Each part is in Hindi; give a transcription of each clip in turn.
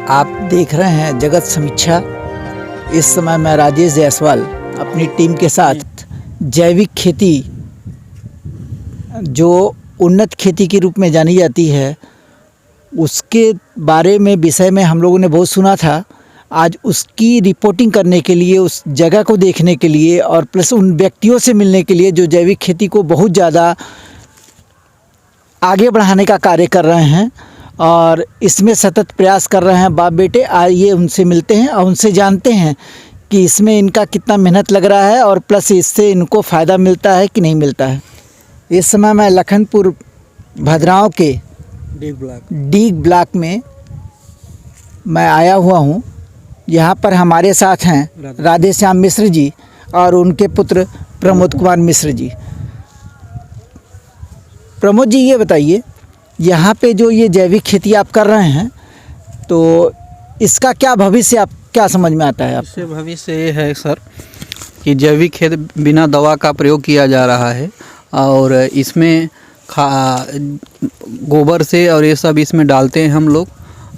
आप देख रहे हैं जगत समीक्षा। इस समय मैं राजेश जायसवाल अपनी टीम के साथ जैविक खेती, जो उन्नत खेती के रूप में जानी जाती है, उसके बारे में विषय में हम लोगों ने बहुत सुना था। आज उसकी रिपोर्टिंग करने के लिए, उस जगह को देखने के लिए और प्लस उन व्यक्तियों से मिलने के लिए जो जैविक खेती को बहुत ज़्यादा आगे बढ़ाने का कार्य कर रहे हैं और इसमें सतत प्रयास कर रहे हैं बाप बेटे। आइए उनसे मिलते हैं और उनसे जानते हैं कि इसमें इनका कितना मेहनत लग रहा है और प्लस इससे इनको फ़ायदा मिलता है कि नहीं मिलता है। इस समय मैं लखनपुर भद्रांव के डीग ब्लॉक में मैं आया हुआ हूँ। यहाँ पर हमारे साथ हैं राधे श्याम मिश्र जी और उनके पुत्र प्रमोद कुमार मिश्र जी। प्रमोद जी, ये बताइए, यहाँ पे जो ये जैविक खेती आप कर रहे हैं, तो इसका क्या भविष्य, आप क्या समझ में आता है आप? इससे भविष्य ये है सर कि जैविक खेती बिना दवा का प्रयोग किया जा रहा है और इसमें गोबर से और ये सब इसमें डालते हैं हम लोग,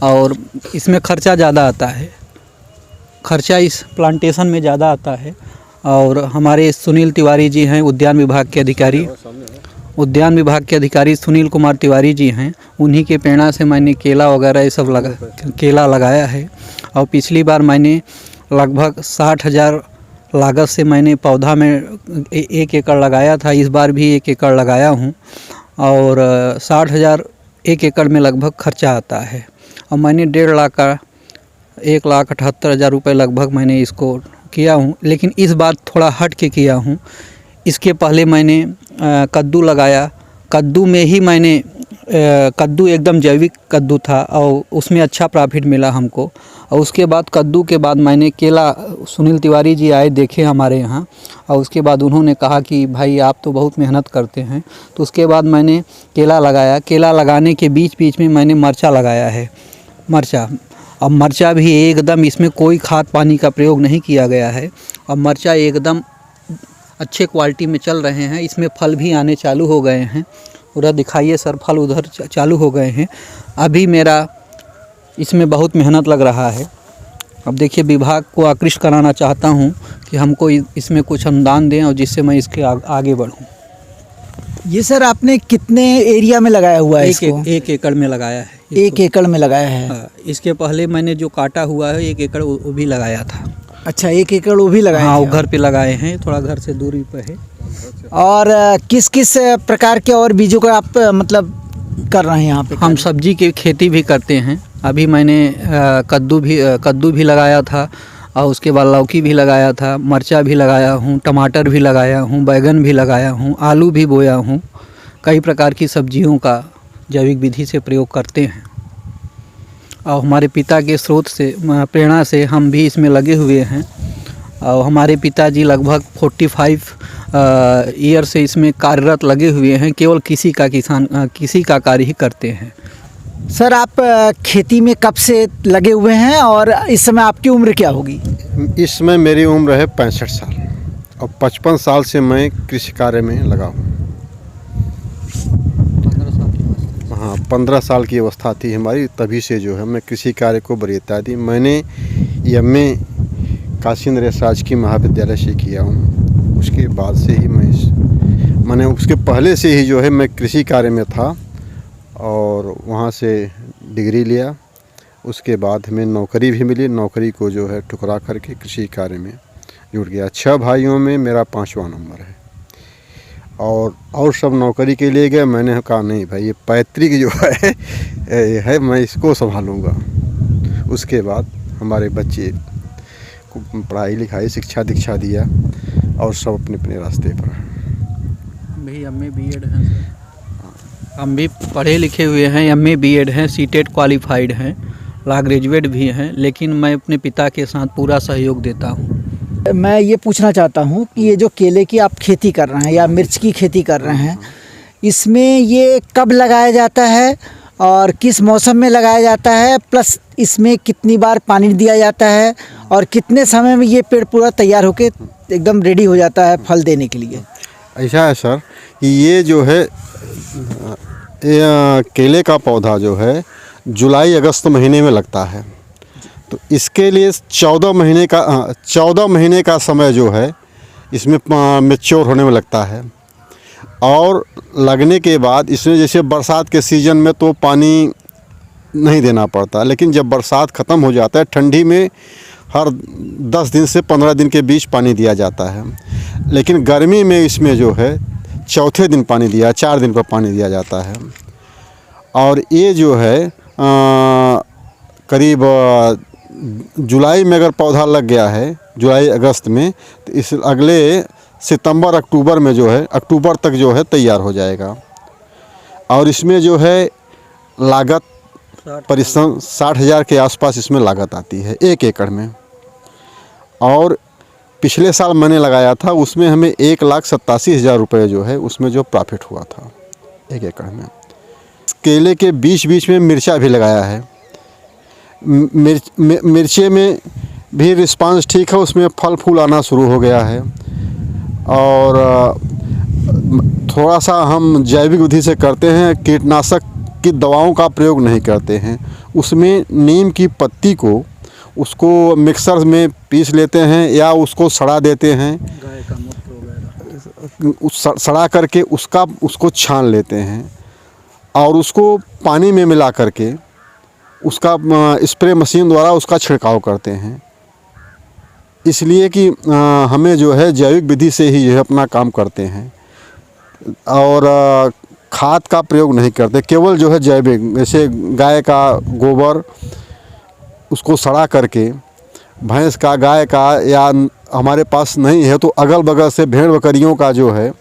और इसमें खर्चा ज़्यादा आता है, खर्चा इस प्लांटेशन में ज़्यादा आता है। और हमारे सुनील तिवारी जी हैं उद्यान विभाग के अधिकारी सुनील कुमार तिवारी जी हैं, उन्हीं के प्रेरणा से मैंने केला वगैरह ये सब केला लगाया है। और पिछली बार मैंने लगभग 60,000 लागत से मैंने पौधा में 1 एकड़ लगाया था। इस बार भी 1 एकड़ लगाया हूँ और 60,000 1 एकड़ में लगभग खर्चा आता है। और मैंने 1.5 लाख का 1,78,000 रुपये लगभग मैंने इसको किया हूँ। लेकिन इस बार थोड़ा हट के किया हूँ। इसके पहले मैंने कद्दू लगाया। कद्दू में ही मैंने कद्दू एकदम जैविक कद्दू था और उसमें अच्छा प्रॉफिट मिला हमको। और उसके बाद कद्दू के बाद मैंने केला, सुनील तिवारी जी आए देखे हमारे यहाँ, और उसके बाद उन्होंने कहा कि भाई आप तो बहुत मेहनत करते हैं। तो उसके बाद मैंने केला लगाया। केला लगाने के बीच बीच में मैंने मिर्चा लगाया है, मिर्चा। अब मिर्चा भी एकदम, इसमें कोई खाद पानी का प्रयोग नहीं किया गया है और मिर्चा एकदम अच्छे क्वालिटी में चल रहे हैं। इसमें फल भी आने चालू हो गए हैं। उधर दिखाइए सर, फल उधर चालू हो गए हैं। अभी मेरा इसमें बहुत मेहनत लग रहा है। अब देखिए, विभाग को आकृष्ट कराना चाहता हूं कि हमको इसमें कुछ अनुदान दें और जिससे मैं इसके आगे बढ़ूं। ये सर आपने कितने एरिया में लगाया हुआ है इसको? 1 एकड़ में लगाया है। 1 एकड़ में लगाया है। इसके पहले मैंने जो काटा हुआ है 1 एकड़ वो भी लगाया था। अच्छा, 1 एकड़ वो भी लगाए? हाँ, वो घर पे लगाए हैं, थोड़ा घर से दूरी पे है। और किस किस प्रकार के और बीजों का आप मतलब कर रहे हैं यहाँ पे? हम सब्जी की खेती भी करते हैं। अभी मैंने कद्दू भी लगाया था और उसके बाद लौकी भी लगाया था, मिर्चा भी लगाया हूँ, टमाटर भी लगाया हूँ, बैगन भी लगाया हूँ, आलू भी बोया हूँ। कई प्रकार की सब्जियों का जैविक विधि से प्रयोग करते हैं और हमारे पिता के स्रोत से, प्रेरणा से हम भी इसमें लगे हुए हैं। और हमारे पिताजी लगभग 45 ईयर से इसमें कार्यरत लगे हुए हैं। केवल किसी का कार्य ही करते हैं। सर, आप खेती में कब से लगे हुए हैं और इस समय आपकी उम्र क्या होगी? इस समय मेरी उम्र है 65 साल और 55 साल से मैं कृषि कार्य में लगा हूँ। 15 साल की अवस्था थी हमारी, तभी से जो है मैं कृषि कार्य को वरीयता दी। मैंने MA काशी नरेश राजकीय महाविद्यालय से किया हूँ। उसके बाद से ही मैंने उसके पहले से ही जो है मैं कृषि कार्य में था और वहाँ से डिग्री लिया। उसके बाद हमें नौकरी भी मिली। नौकरी को जो है ठुकरा करके कृषि कार्य में जुड़ गया। 6 भाइयों में मेरा 5वां नंबर है और सब नौकरी के लिए गए। मैंने कहा नहीं भाई, ये पैतृक जो है मैं इसको संभालूंगा। उसके बाद हमारे बच्चे को पढ़ाई लिखाई, शिक्षा दीक्षा दिया और सब अपने अपने रास्ते पर। भाई MA BEd हैं, हम भी पढ़े लिखे हुए हैं, MA BEd हैं, CTET क्वालिफाइड हैं, लॉ ग्रेजुएट भी हैं, लेकिन मैं अपने पिता के साथ पूरा सहयोग देता हूँ। मैं ये पूछना चाहता हूँ कि ये जो केले की आप खेती कर रहे हैं या मिर्च की खेती कर रहे हैं, इसमें ये कब लगाया जाता है और किस मौसम में लगाया जाता है, प्लस इसमें कितनी बार पानी दिया जाता है और कितने समय में ये पेड़ पूरा तैयार होके एकदम रेडी हो जाता है फल देने के लिए? ऐसा है सर कि ये जो है केले का पौधा जो है जुलाई अगस्त महीने में लगता है तो इसके लिए 14 महीने का समय जो है इसमें मैच्योर होने में लगता है। और लगने के बाद इसमें जैसे बरसात के सीज़न में तो पानी नहीं देना पड़ता, लेकिन जब बरसात ख़त्म हो जाता है ठंडी में हर 10 दिन से 15 दिन के बीच पानी दिया जाता है। लेकिन गर्मी में इसमें जो है चौथे दिन पानी 4 दिन पर पानी दिया जाता है। और ये जो है करीब जुलाई में अगर पौधा लग गया है, जुलाई अगस्त में, तो इस अगले सितंबर अक्टूबर में जो है, अक्टूबर तक जो है तैयार हो जाएगा। और इसमें जो है लागत परिश्रम 60,000 के आसपास इसमें लागत आती है 1 एकड़ में। और पिछले साल मैंने लगाया था उसमें हमें 1,87,000 रुपये जो है उसमें जो प्रॉफिट हुआ था 1 एकड़ में। केले के बीच बीच में मिर्चा भी लगाया है। मिर्चे में भी रिस्पांस ठीक है, उसमें फल फूल आना शुरू हो गया है। और थोड़ा सा हम जैविक विधि से करते हैं, कीटनाशक की दवाओं का प्रयोग नहीं करते हैं। उसमें नीम की पत्ती को उसको मिक्सर में पीस लेते हैं या उसको सड़ा देते हैं, गाय का मूत्र वगैरह सड़ा करके उसको छान लेते हैं और उसको पानी में मिला करके उसका स्प्रे मशीन द्वारा उसका छिड़काव करते हैं। इसलिए कि हमें जो है जैविक विधि से ही जो है अपना काम करते हैं और खाद का प्रयोग नहीं करते, केवल जो है जैविक, जैसे गाय का गोबर उसको सड़ा करके, भैंस का, गाय का, या हमारे पास नहीं है तो अगल बगल से भेड़ बकरियों का जो है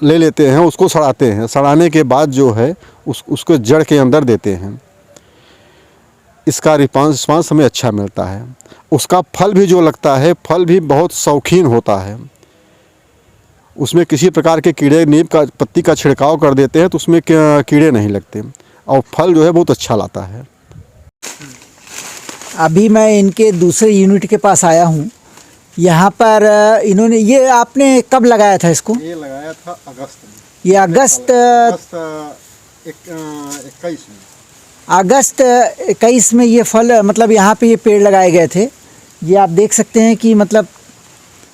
ले लेते हैं, उसको सड़ाते हैं। सड़ाने के बाद जो है उसको जड़ के अंदर देते हैं। इसका रिस्पांस हमें अच्छा मिलता है। उसका फल भी जो लगता है, फल भी बहुत शौकीन होता है। उसमें किसी प्रकार के कीड़े, नीम का पत्ती का छिड़काव कर देते हैं तो उसमें कीड़े नहीं लगते और फल जो है बहुत अच्छा लाता है। अभी मैं इनके दूसरे यूनिट के पास आया हूँ। यहाँ पर इन्होंने, ये आपने कब लगाया था इसको? ये लगाया था अगस्त में। ये अगस्त 21 में। अगस्त 21 में ये फल, मतलब यहाँ पे ये पेड़ लगाए गए थे। ये आप देख सकते हैं कि मतलब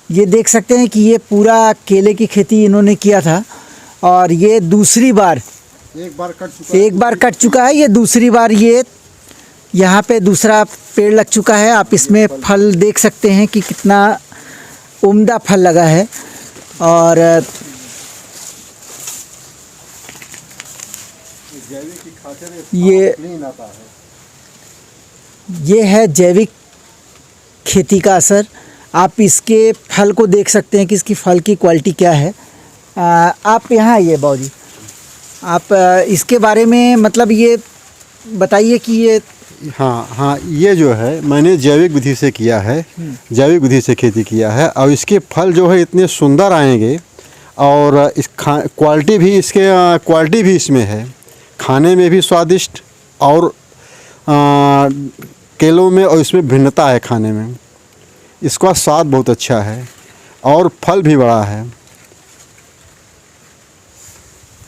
ये देख सकते हैं कि ये पूरा केले की खेती इन्होंने किया था और ये दूसरी बार, एक बार कट चुका है। ये दूसरी बार ये यहाँ पे दूसरा पेड़ लग चुका है। आप इसमें फल देख सकते हैं कि कितना उम्दा फल लगा है। और ये है जैविक खेती का असर। आप इसके फल को देख सकते हैं कि इसकी फल की क्वालिटी क्या है। आप यहाँ आइए बाबूजी, आप इसके बारे में मतलब ये बताइए कि ये, हाँ, ये जो है मैंने जैविक विधि से किया है, जैविक विधि से खेती किया है और इसके फल जो है इतने सुंदर आएंगे और इस क्वालिटी भी इसमें है, खाने में भी स्वादिष्ट और केलों में और इसमें भिन्नता है खाने में। इसका स्वाद बहुत अच्छा है और फल भी बड़ा है।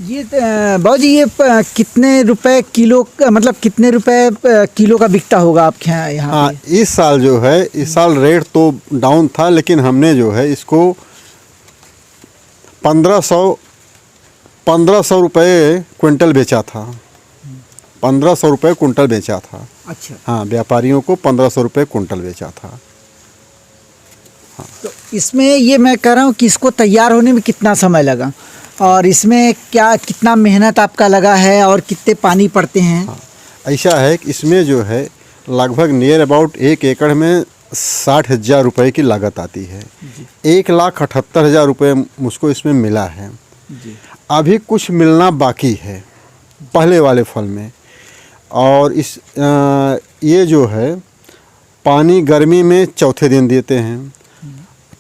ये बाबूजी ये कितने रुपए किलो, मतलब कितने रुपए किलो का बिकता होगा आपके यहाँ? हाँ, इस साल जो है, इस साल रेट तो डाउन था, लेकिन हमने जो है इसको 1500 रुपये क्विंटल बेचा था। 1500 रुपये कुंटल बेचा था। अच्छा। हाँ, व्यापारियों को 1500 रुपये कुंटल बेचा था। हाँ। तो इसमें ये मैं कह रहा हूँ कि इसको तैयार होने में कितना समय लगा और इसमें कितना मेहनत आपका लगा है और कितने पानी पड़ते हैं? हाँ, ऐसा है कि इसमें जो है लगभग नियर अबाउट 1 एकड़ में 60,000 रुपये की लागत आती है। 1,78,000 रुपये मुझको इसमें मिला है जी। अभी कुछ मिलना बाकी है पहले वाले फल में। और ये जो है पानी गर्मी में चौथे दिन देते हैं,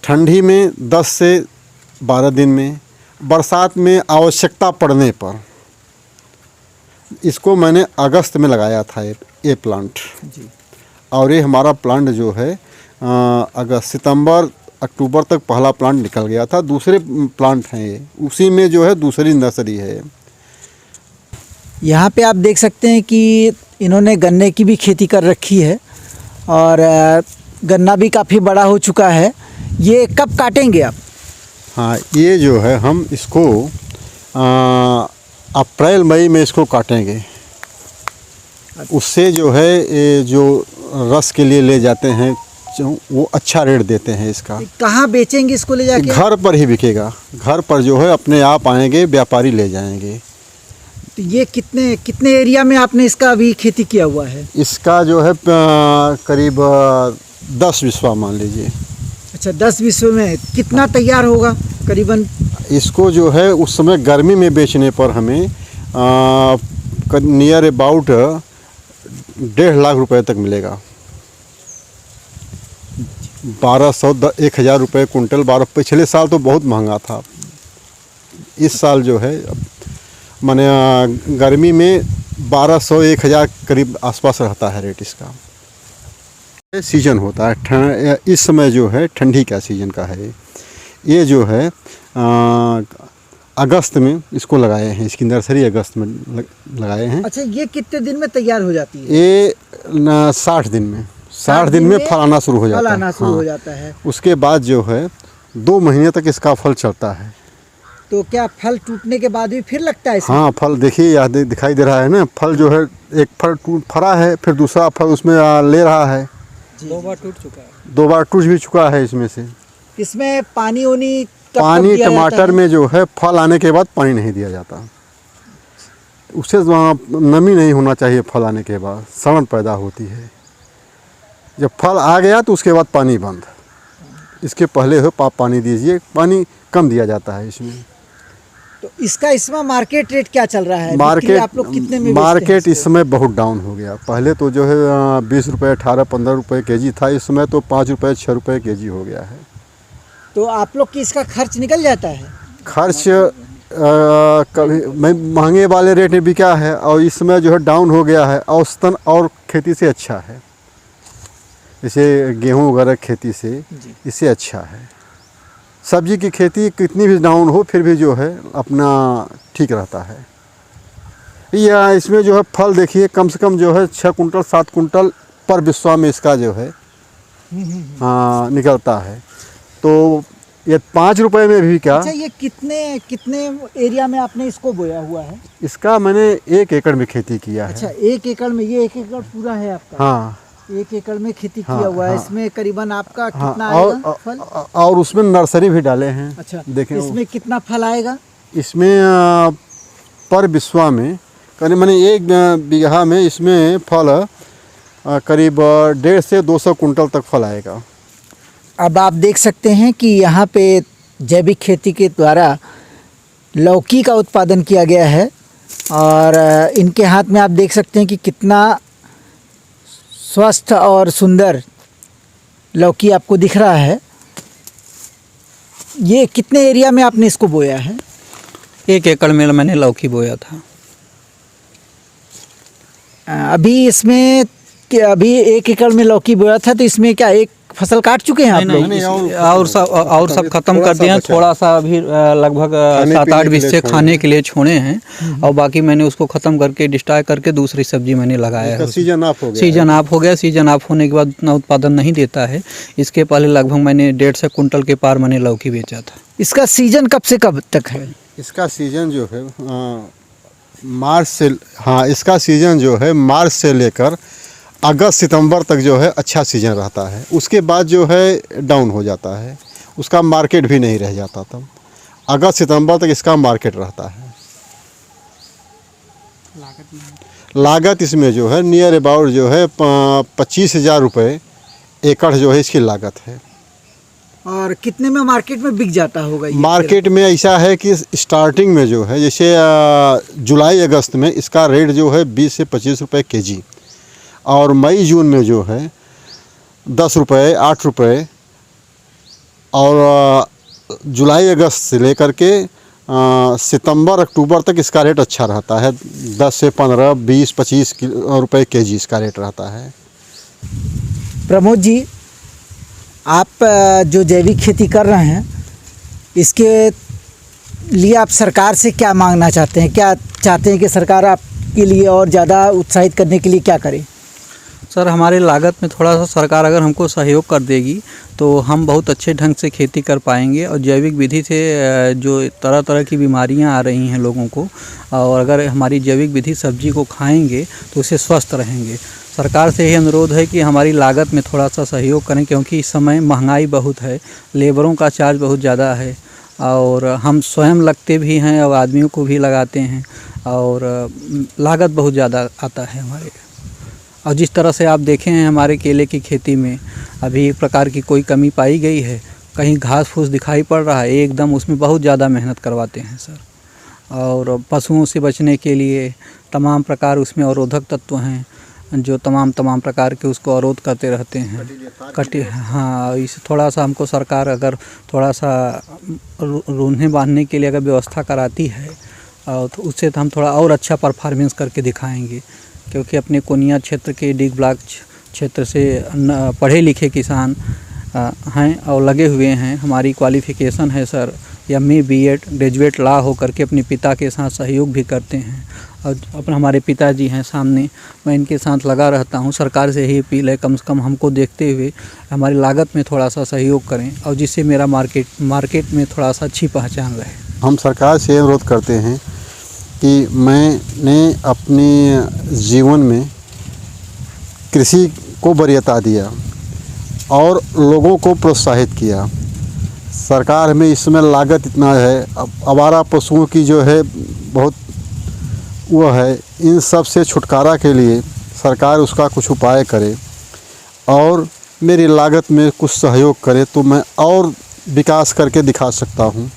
ठंडी में 10 से 12 दिन में, बरसात में आवश्यकता पड़ने पर। इसको मैंने अगस्त में लगाया था ये प्लांट जी। और ये हमारा प्लांट जो है अगस्त, सितंबर, अक्टूबर तक पहला प्लांट निकल गया था। दूसरे प्लांट हैं ये, उसी में जो है दूसरी नर्सरी है। यहाँ पे आप देख सकते हैं कि इन्होंने गन्ने की भी खेती कर रखी है और गन्ना भी काफ़ी बड़ा हो चुका है। ये कब काटेंगे आप? हाँ, ये जो है हम इसको अप्रैल मई में इसको काटेंगे। उससे जो है ये जो रस के लिए ले जाते हैं वो अच्छा रेट देते हैं इसका। कहाँ बेचेंगे इसको ले जाके? घर पर ही बिकेगा, घर पर जो है अपने आप आएंगे, व्यापारी ले जाएंगे। तो ये कितने एरिया में आपने इसका अभी खेती किया हुआ है? इसका जो है करीब 10 बिस्वा मान लीजिए। अच्छा, 10 विश्व में कितना तैयार होगा करीबन? इसको जो है उस समय गर्मी में बेचने पर हमें नियर अबाउट 1.5 लाख रुपए तक मिलेगा। 1,000 रुपये कुंटल। पिछले साल तो बहुत महंगा था। इस साल जो है माने गर्मी में 1,200-1,000 करीब आसपास रहता है रेट इसका। सीजन होता है इस समय जो है ठंडी का सीजन का है। ये जो है अगस्त में इसको लगाए हैं, इसकी नर्सरी अगस्त में लगाए हैं। अच्छा, ये कितने दिन में तैयार हो जाती है? ये 60 दिन में 60 दिन में फल आना शुरू हो जाता है। फल आना शुरू हो जाता है। उसके बाद जो है 2 महीने तक इसका फल चलता है। तो क्या फल टूटने के बाद भी फिर लगता है इसमें? हाँ, फल देखिए यहाँ दिखाई दे रहा है ना, फल जो है एक फल फरा है, फिर दूसरा फल उसमें ले रहा है। 2 बार टूट चुका है। 2 बार टूट भी चुका है इसमें से। इसमें पानी पानी टमाटर में जो है फल आने के बाद पानी नहीं दिया जाता। उससे नमी नहीं होना चाहिए। फल आने के बाद सड़न पैदा होती है। जब फल आ गया तो उसके बाद पानी बंद। इसके पहले हो पानी दीजिए। पानी कम दिया जाता है इसमें। तो इसमें मार्केट रेट क्या चल रहा है? आप लोग कितने में मार्केट इस समय बहुत डाउन हो गया। पहले तो जो है 20 रुपये 18-15 रुपये केजी था। इस समय तो 5 रुपये 6 रुपये केजी हो गया है। तो आप लोग की इसका खर्च निकल जाता है? खर्च कभी महंगे वाले रेट में बिका है और इस समय जो है डाउन हो गया है। औसतन और खेती से अच्छा है। जैसे गेहूँ वगैरह खेती से इससे अच्छा है। सब्जी की खेती कितनी भी डाउन हो फिर भी जो है अपना ठीक रहता है। या इसमें जो है फल देखिए कम से कम जो है 6 कुंटल 7 कुंटल पर बिस्वा में इसका जो है निकलता है। तो ये 5 रुपए में भी क्या। अच्छा, ये कितने एरिया में आपने इसको बोया हुआ है? इसका मैंने 1 एकड़ में खेती किया है। अच्छा, 1 एकड़ में? ये 1 एकड़ पूरा है आपका? हाँ, 1 एकड़ में खेती किया हुआ है। इसमें करीबन आपका कितना आएगा फल? और उसमें नर्सरी भी डाले हैं। अच्छा, देखें इसमें कितना फल आएगा? इसमें पर बिस्वा में करीब 1 बीघा में इसमें फल करीब 150 से 200 कुंटल तक फल आएगा। अब आप देख सकते हैं कि यहाँ पे जैविक खेती के द्वारा लौकी का उत्पादन किया गया है और इनके हाथ में आप देख सकते हैं कि कितना स्वस्थ और सुंदर लौकी आपको दिख रहा है। ये कितने एरिया में आपने इसको बोया है? 1 एकड़ में मैंने लौकी बोया था। अभी इसमें अभी 1 एकड़ में लौकी बोया था, तो इसमें क्या एक फसल काट चुके हैं आप लोग? नहीं, और सब खत्म कर दिए हैं। थोड़ा सा अभी लगभग 7-8 बिस्से खाने के लिए छोड़े हैं और बाकी मैंने उसको खत्म करके डिस्ट्रॉय करके दूसरी सब्जी मैंने लगाया है। सीजन ऑफ हो गया। सीजन ऑफ होने के बाद उतना उत्पादन नहीं देता है। इसके पहले लगभग मैंने 150 कुंटल के पार मैंने लौकी बेचा था। इसका सीजन कब से कब तक है? इसका सीजन जो है मार्च से इसका सीजन जो है मार्च से लेकर अगस्त सितंबर तक जो है अच्छा सीजन रहता है। उसके बाद जो है डाउन हो जाता है। उसका मार्केट भी नहीं रह जाता। तब अगस्त सितंबर तक इसका मार्केट रहता है। लागत इसमें जो है नियर अबाउट जो है 25,000 रुपये एकड़ जो है इसकी लागत है। और कितने में मार्केट में बिक जाता होगा ये? मार्केट में ऐसा है कि स्टार्टिंग में जो है जैसे जुलाई अगस्त में इसका रेट जो है 20 से 25 रुपये केजी और मई जून में जो है 10 रुपये 8 रुपये और जुलाई अगस्त से लेकर के सितंबर अक्टूबर तक इसका रेट अच्छा रहता है। 10 से 15 20 25 रुपये केजी इसका रेट रहता है। प्रमोद जी, आप जो जैविक खेती कर रहे हैं इसके लिए आप सरकार से क्या मांगना चाहते हैं? क्या चाहते हैं कि सरकार आपके लिए और ज़्यादा उत्साहित करने के लिए क्या करे? सर हमारे लागत में थोड़ा सा सरकार अगर हमको सहयोग कर देगी तो हम बहुत अच्छे ढंग से खेती कर पाएंगे और जैविक विधि से जो तरह तरह की बीमारियां आ रही हैं लोगों को, और अगर हमारी जैविक विधि सब्जी को खाएंगे तो उससे स्वस्थ रहेंगे। सरकार से यही अनुरोध है कि हमारी लागत में थोड़ा सा सहयोग करें, क्योंकि इस समय महंगाई बहुत है, लेबरों का चार्ज बहुत ज़्यादा है और हम स्वयं लगते भी हैं और आदमियों को भी लगाते हैं और लागत बहुत ज़्यादा आता है हमारे। और जिस तरह से आप देखें हैं हमारे केले की खेती में अभी एक प्रकार की कोई कमी पाई गई है, कहीं घास फूस दिखाई पड़ रहा है, एकदम उसमें बहुत ज़्यादा मेहनत करवाते हैं सर। और पशुओं से बचने के लिए तमाम प्रकार उसमें अवरोधक तत्व हैं जो तमाम प्रकार के उसको अवरोध करते रहते हैं। हाँ, इस थोड़ा सा हमको सरकार अगर थोड़ा सा रून्हे बांधने के लिए अगर व्यवस्था कराती है और तो उससे तो हम थोड़ा और अच्छा परफॉर्मेंस करके दिखाएंगे, क्योंकि अपने कोनिया क्षेत्र के डी ब्लॉक क्षेत्र से पढ़े लिखे किसान हैं और लगे हुए हैं। हमारी क्वालिफ़िकेशन है sir MA B.Ed graduate law हो करके अपने पिता के साथ सहयोग भी करते हैं और अपने हमारे पिताजी हैं सामने, मैं इनके साथ लगा रहता हूं। सरकार से यही अपील है कम से कम हमको देखते हुए हमारी लागत में थोड़ा सा सहयोग करें और जिससे मेरा मार्केट में थोड़ा सा अच्छी पहचान रहे। हम सरकार से अनुरोध करते हैं कि मैंने अपने जीवन में कृषि को वरीयता दिया और लोगों को प्रोत्साहित किया। सरकार में इस समय लागत इतना है, आवारा पशुओं की जो है बहुत वो है, इन सब से छुटकारा के लिए सरकार उसका कुछ उपाय करे और मेरी लागत में कुछ सहयोग करे तो मैं और विकास करके दिखा सकता हूँ।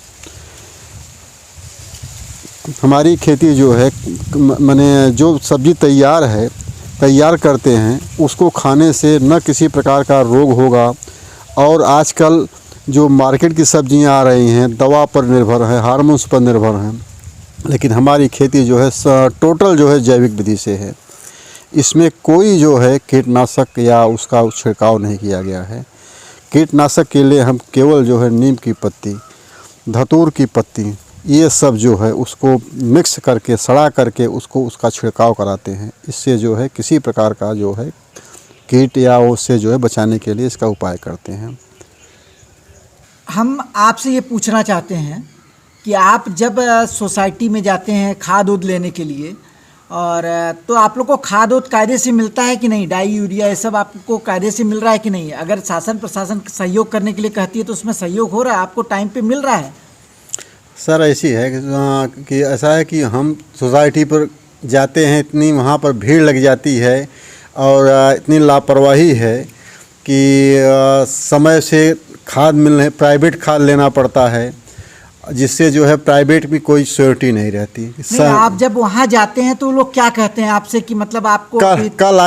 हमारी खेती जो है मैंने जो सब्ज़ी तैयार करते हैं उसको खाने से न किसी प्रकार का रोग होगा। और आजकल जो मार्केट की सब्जियां आ रही हैं दवा पर निर्भर है, हार्मोन्स पर निर्भर हैं, लेकिन हमारी खेती जो है टोटल जो है जैविक विधि से है। इसमें कोई जो है कीटनाशक या उसका छिड़काव नहीं किया गया है। कीटनाशक के लिए हम केवल जो है नीम की पत्ती, धतूर की पत्ती, ये सब जो है उसको मिक्स करके सड़ा करके उसका छिड़काव कराते हैं। इससे जो है किसी प्रकार का जो है कीट या उससे जो है बचाने के लिए इसका उपाय करते हैं। हम आपसे ये पूछना चाहते हैं कि आप जब सोसाइटी में जाते हैं खाद उद लेने के लिए और तो आप लोग को खाद उद कायदे से मिलता है कि नहीं? डाई यूरिया ये सब आपको कायदे से मिल रहा है कि नहीं? अगर शासन प्रशासन सहयोग करने के लिए कहती है तो उसमें सहयोग हो रहा है, आपको टाइम पे मिल रहा है? सर ऐसी है कि ऐसा है कि हम सोसाइटी पर जाते हैं, इतनी वहाँ पर भीड़ लग जाती है और इतनी लापरवाही है कि समय से खाद मिलने प्राइवेट खाद लेना पड़ता है, जिससे जो है प्राइवेट में कोई श्योरिटी नहीं रहती। आप जब वहाँ जाते हैं तो लोग क्या कहते हैं आपसे कि मतलब आपको कल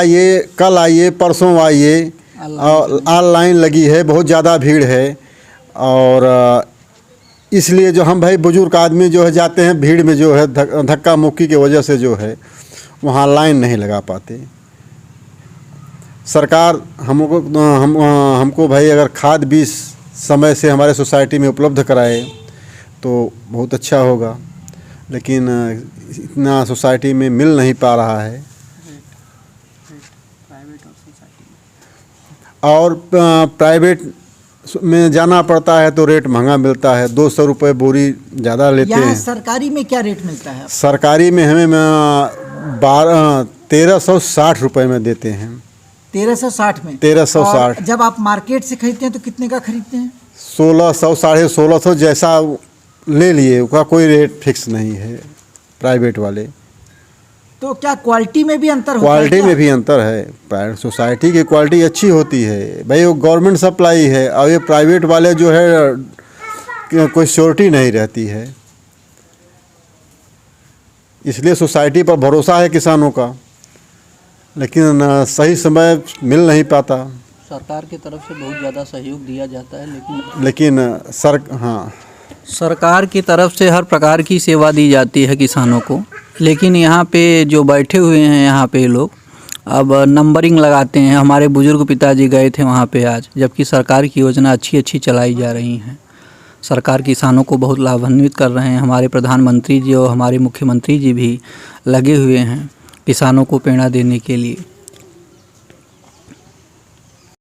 आइए परसों आइए, ऑनलाइन लगी है, बहुत ज़्यादा भीड़ है। और इसलिए जो हम भाई बुजुर्ग आदमी जो है जाते हैं भीड़ में जो है धक्का मुक्की की वजह से जो है वहाँ लाइन नहीं लगा पाते। सरकार हमको भाई अगर खाद बीज समय से हमारे सोसाइटी में उपलब्ध कराए तो बहुत अच्छा होगा, लेकिन इतना सोसाइटी में मिल नहीं पा रहा है। और प्राइवेट में जाना पड़ता है तो रेट महंगा मिलता है, 200 रुपये बोरी ज़्यादा लेते हैं। सरकारी में क्या रेट मिलता है? सरकारी में हमें 1360 रुपये में देते हैं। 1360 में? 1360। जब आप मार्केट से खरीदते हैं तो कितने का खरीदते हैं? 1600 1650 जैसा ले लिए, उसका कोई रेट फिक्स नहीं है प्राइवेट वाले। तो क्या क्वालिटी में भी अंतर होता है? क्वालिटी में भी अंतर है। सोसाइटी की क्वालिटी अच्छी होती है भाई, वो गवर्नमेंट सप्लाई है, और ये प्राइवेट वाले जो है कोई श्योरिटी नहीं रहती है। इसलिए सोसाइटी पर भरोसा है किसानों का, लेकिन सही समय मिल नहीं पाता। सरकार की तरफ से बहुत ज़्यादा सहयोग दिया जाता है, लेकिन सरकार की तरफ से हर प्रकार की सेवा दी जाती है किसानों को, लेकिन यहाँ पे जो बैठे हुए हैं यहाँ पे लोग अब नंबरिंग लगाते हैं। हमारे बुजुर्ग पिताजी गए थे वहाँ पे आज, जबकि सरकार की योजना अच्छी चलाई जा रही हैं। सरकार किसानों को बहुत लाभान्वित कर रहे हैं। हमारे प्रधानमंत्री जी और हमारे मुख्यमंत्री जी भी लगे हुए हैं किसानों को प्रेरणा देने के लिए।